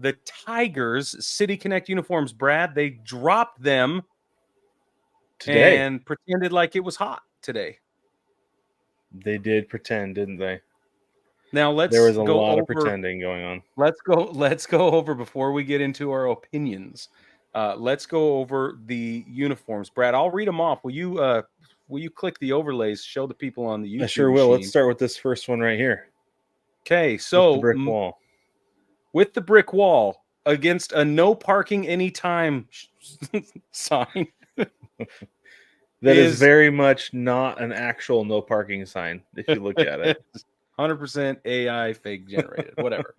the Tigers City Connect uniforms, Brad, they dropped them today and pretended like it was hot today. They did pretend, didn't they? Now There was a go lot over, of pretending going on. Let's go over before we get into our opinions. Let's go over the uniforms, Brad. I'll read them off. Will you click the overlays? Show the people on the YouTube. I sure will. machine. Let's start with this first one right here. Okay, so with the brick wall. With the brick wall against a no parking anytime sign. That is very much not an actual no parking sign if you look at it. 100% AI fake generated, whatever.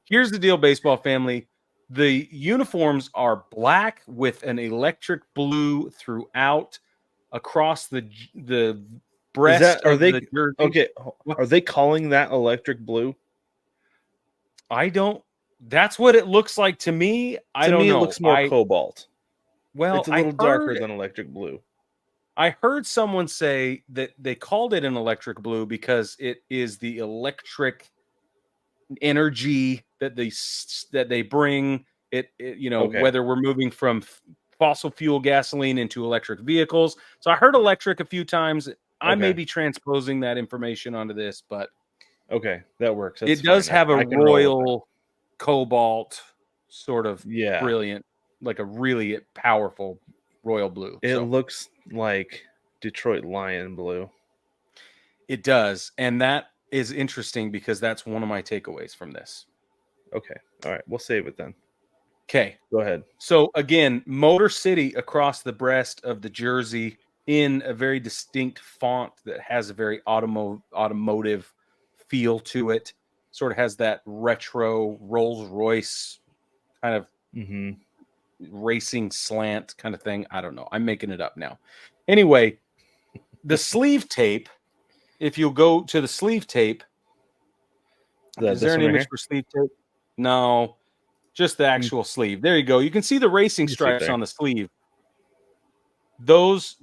Here's the deal, baseball family. The uniforms are black with an electric blue throughout across the breast of the jersey. Okay, are they calling that electric blue? That's what it looks like to me. I don't know. It looks more cobalt. Well, it's a little darker than electric blue. I heard someone say that they called it an electric blue because it is the electric energy that they bring. Whether we're moving from fossil fuel gasoline into electric vehicles. So I heard electric a few times. I may be transposing that information onto this, but okay, that works. It does have a royal cobalt sort of brilliant, like a really powerful royal blue. It looks like Detroit Lion blue. It does, and that is interesting because that's one of my takeaways from this. Okay, all right, we'll save it then. Okay, go ahead. So again, Motor City across the breast of the jersey in a very distinct font that has a very automotive feel to it. Sort of has that retro Rolls-Royce kind of racing slant kind of thing. I don't know. I'm making it up now. Anyway, the sleeve tape, if you'll go to the sleeve tape, is there an image for sleeve tape? No, just the actual sleeve. There you go. You can see the racing stripes on the sleeve. Those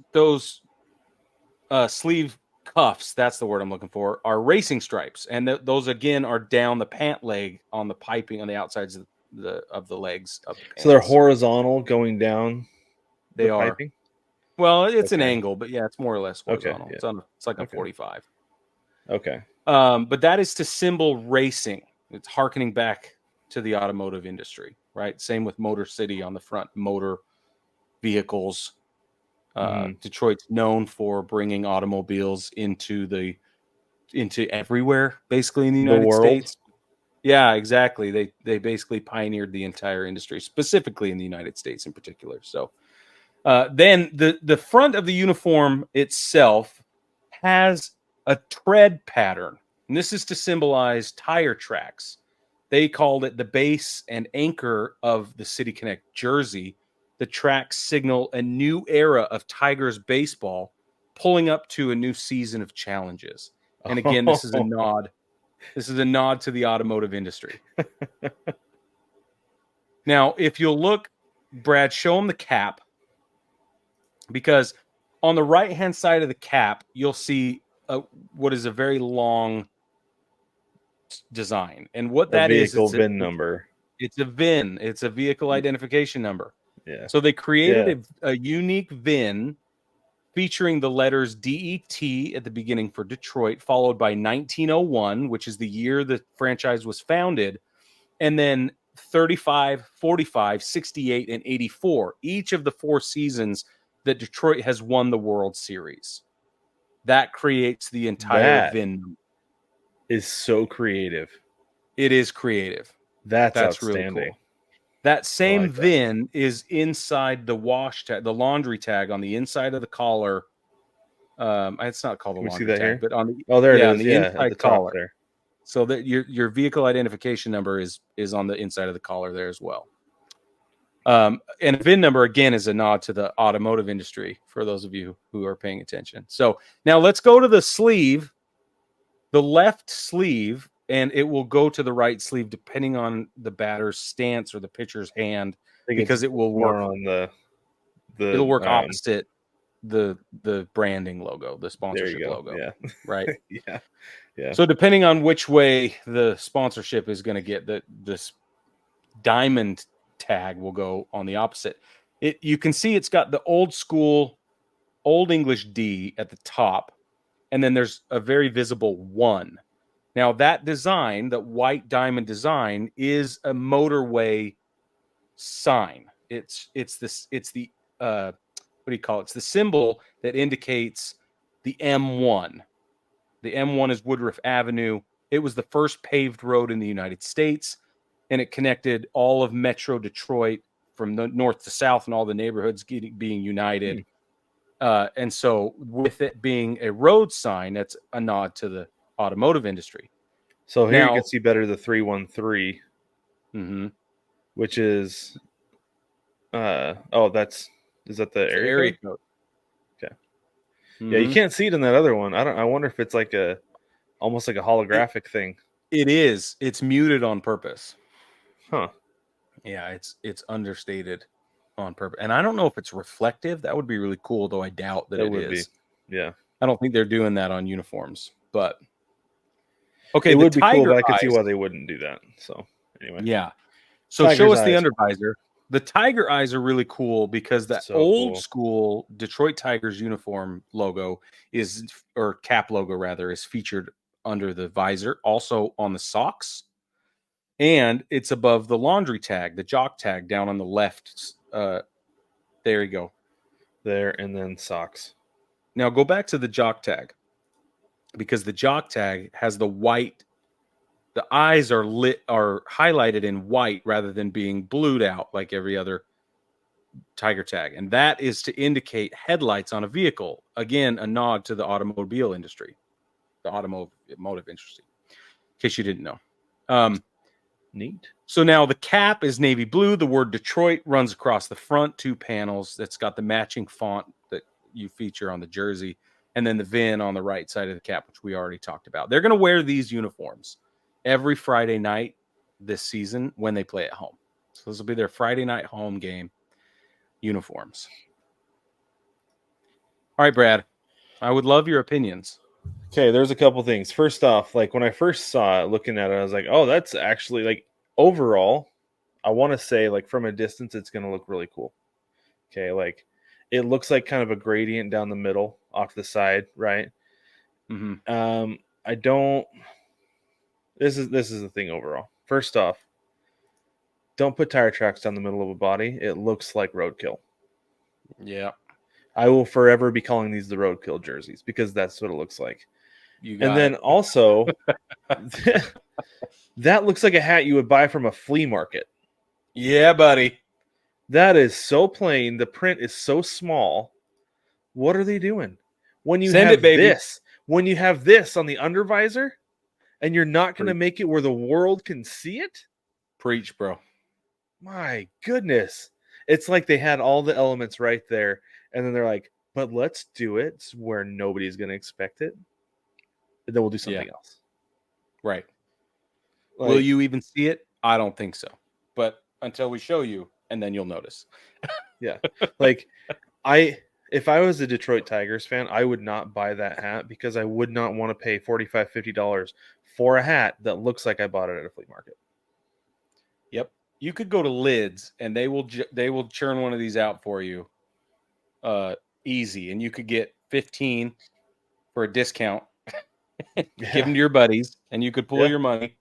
sleeve cuffs, that's the word I'm looking for, are racing stripes. And those, again, are down the pant leg on the piping on the outsides of the legs of the pants. So they're horizontal going down the piping? Well, it's an angle, but yeah, it's more or less horizontal. Okay, yeah. It's like a 45. Okay. But that is to symbol racing. It's hearkening back to the automotive industry, right? Same with Motor City on the front, motor vehicles. Detroit's known for bringing automobiles into everywhere, basically in the United States. Yeah, exactly. They basically pioneered the entire industry, specifically in the United States in particular. So then the front of the uniform itself has a tread pattern, and this is to symbolize tire tracks. They called it the base and anchor of the City Connect jersey. The tracks signal a new era of Tigers baseball, pulling up to a new season of challenges. And again, this is a nod. This is a nod to the automotive industry. Now, if you'll look, Brad, show them the cap, because on the right-hand side of the cap, you'll see what is a very long design. And what that is, it's a VIN number. It's a VIN. It's a vehicle identification number. Yeah. So they created a unique VIN featuring the letters DET at the beginning for Detroit, followed by 1901, which is the year the franchise was founded, and then 35, 45, 68, and 84, each of the 4 seasons that Detroit has won the World Series. That creates the entire VIN. Is so creative. It is creative. That's outstanding. Really cool. That same VIN is inside the wash tag, the laundry tag on the inside of the collar. It's not called the laundry tag, but on the there it is. On the inside the collar there. So that your vehicle identification number is on the inside of the collar there as well. And a VIN number, again, is a nod to the automotive industry for those of you who are paying attention. So now let's go to the sleeve, the left sleeve, and it will go to the right sleeve depending on the batter's stance or the pitcher's hand, because it will work on the it'll work opposite the branding logo, the sponsorship logo. Yeah. Right. Yeah. So depending on which way the sponsorship is going to get, this diamond tag will go on the opposite. You can see it's got the old school, Old English D at the top, and then there's a very visible 1. Now that design, that white diamond design, is a motorway sign. It's the what do you call it? It's the symbol that indicates the M1. The M1 is Woodruff Avenue. It was the first paved road in the United States, and it connected all of Metro Detroit from the north to south, and all the neighborhoods being united. And so, with it being a road sign, that's a nod to the automotive industry. So here you can see better the 313, which is is that the area code? Okay. Yeah, you can't see it in that other one. I wonder if it's like almost like a holographic thing. It is. It's muted on purpose. Huh. Yeah, it's understated on purpose. And I don't know if it's reflective. That would be really cool, though I doubt that it is. Yeah. I don't think they're doing that on uniforms, but okay, it would be cool, but I could see why they wouldn't do that. So anyway. Yeah. So show us the undervisor. The tiger eyes are really cool because that old school Detroit Tigers uniform logo or cap logo rather, is featured under the visor, also on the socks. And it's above the laundry tag, the jock tag down on the left. There you go. There, and then socks. Now go back to the jock tag, because the jock tag has the white. The eyes are highlighted in white rather than being blued out like every other tiger tag. And that is to indicate headlights on a vehicle. Again, a nod to the automobile industry, the automotive industry, in case you didn't know. Neat. So now the cap is navy blue. The word Detroit runs across the front 2 panels. That's got the matching font that you feature on the jersey. And then the VIN on the right side of the cap, which we already talked about. They're going to wear these uniforms every Friday night this season when they play at home. So this will be their Friday night home game uniforms. All right, Brad, I would love your opinions. Okay, there's a couple things. First off, like when I first saw it, looking at it, I was like, oh, that's actually, like, overall, I want to say, like, from a distance, it's going to look really cool. Okay, like, it looks like kind of a gradient down the middle, off the side, right? I don't... This is the thing overall. First off, don't put tire tracks down the middle of a body. It looks like roadkill. Yeah. I will forever be calling these the roadkill jerseys because that's what it looks like. Then also, that looks like a hat you would buy from a flea market. Yeah, buddy. That is so plain. The print is so small. What are they doing? When you have this, when you have this on the undervisor, and you're not going to make it where the world can see it? Preach, bro. My goodness. It's like they had all the elements right there, and then they're like, but let's do it where nobody's going to expect it, and then we'll do something else. Right. Like, will you even see it? I don't think so. But until we show you, and then you'll notice. Yeah. Like, if I was a Detroit Tigers fan, I would not buy that hat because I would not want to pay $45, $50 for a hat that looks like I bought it at a flea market. Yep. You could go to Lids and they will churn one of these out for you easy, and you could get 15 for a discount. Give them to your buddies and you could pull your money.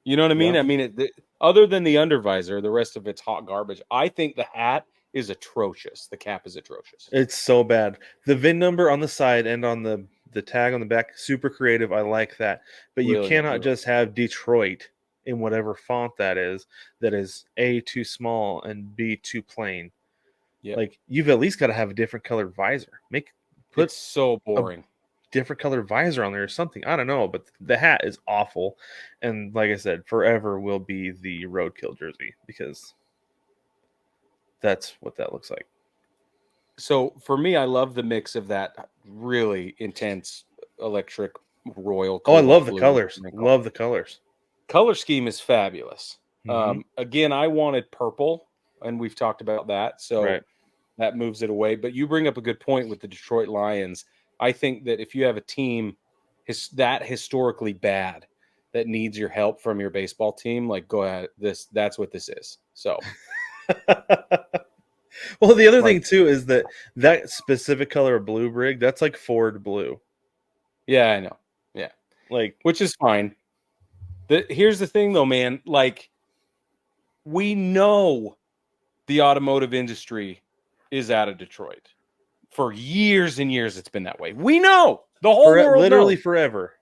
You know what I mean? I mean, other than the undervisor, the rest of it's hot garbage. I think the hat is atrocious. The cap is atrocious. It's so bad. The VIN number on the side and on the tag on the back, super creative. I like that. But you cannot just have Detroit in whatever font that is A, too small, and B, too plain. Yep. Like, you've at least got to have a different colored visor. It's so boring. Different colored visor on there or something. I don't know, but the hat is awful. And like I said, forever will be the roadkill jersey because that's what that looks like. So for me, I love the mix of that really intense electric royal. Oh, I love the colors. Love the colors. Color scheme is fabulous. Again, I wanted purple, and we've talked about that. So that moves it away. But you bring up a good point with the Detroit Lions. I think that if you have a team that historically bad, that needs your help from your baseball team, like go ahead. That's what this is. So well, the other like, thing too is that specific color of blue, Brig, that's like Ford blue. yeah, I know. Yeah. Like, Which is fine. Here's the thing though, man. Like, we know the automotive industry is out of Detroit. For years and years, it's been that way. We know. The whole world literally knows. forever.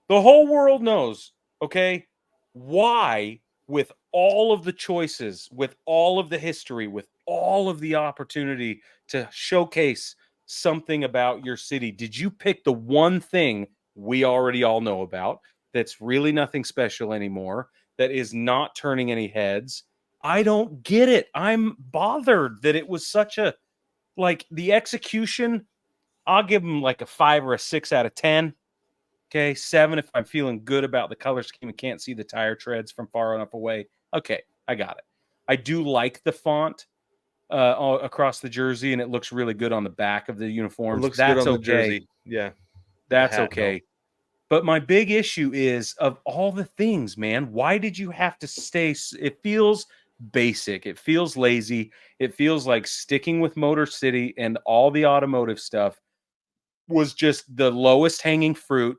The whole world knows. Okay. Why, with all of the choices, with all of the history, with all of the opportunity to showcase something about your city, did you pick the one thing we already all know about that's really nothing special anymore, that is not turning any heads? I don't get it. I'm bothered that it was such a, like, the execution. I'll give them like a 5 or a 6 out of 10. Okay, 7 if I'm feeling good about the color scheme and can't see the tire treads from far enough away. Okay, I got it. I do like the font all across the jersey, and it looks really good on the back of the It uniforms. looks good That's on the okay. jersey. Yeah. The That's hat, no. okay. But my big issue is, of all the things, man, why did you have to stay? It feels basic. It feels lazy. It feels like sticking with Motor City and all the automotive stuff was just the lowest hanging fruit.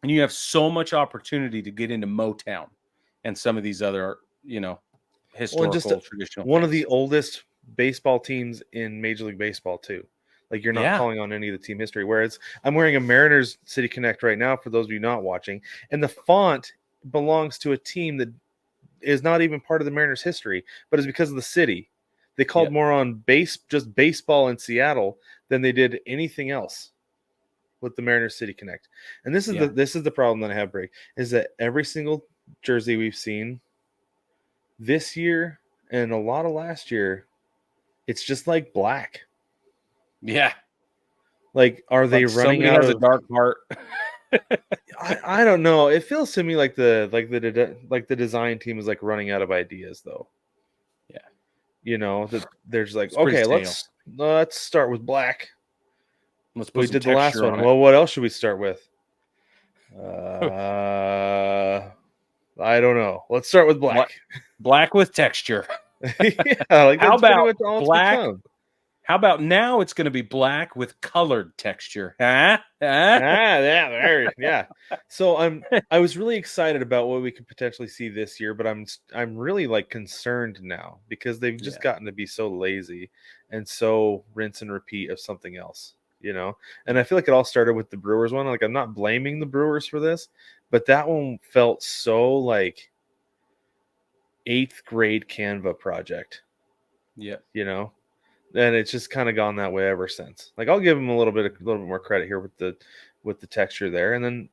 And you have so much opportunity to get into Motown and some of these other, Well, and just historical, traditional one of things. the oldest baseball teams in Major League Baseball too. Like, you're not Yeah. calling on any of the team history. Whereas I'm wearing a Mariners City Connect right now, for those of you not watching, and the font belongs to a team that is not even part of the Mariners history, but is because of the city. They called Yeah. more on just baseball in Seattle than they did anything else with the Mariners City Connect. And this is Yeah. this is the problem that I have, Brig, is that every single jersey we've seen this year and a lot of last year, it's just like black. Yeah. Like, are they Like running somebody out has a of? dark heart. I don't know. It feels to me like the design team is like running out of ideas, though. Yeah. You know, that they're just like, It's pretty okay, stale. let's start with black. Let's put We some did the last texture one. on it. Well, what else should we start with? I don't know. Let's start with black. Black with texture. Yeah, like How that's pretty about much all it's black? become. How about now it's going to be black with colored texture? Huh? Huh? Yeah. So I was really excited about what we could potentially see this year, but I'm really like concerned now because they've just Yeah. gotten to be so lazy and so rinse and repeat of something else, you know. And I feel like it all started with the Brewers one. Like, I'm not blaming the Brewers for this, but that one felt so like 8th grade Canva project, Yeah. you know. And it's just kind of gone that way ever since. Like, I'll give them a little bit more credit here with the texture there, and then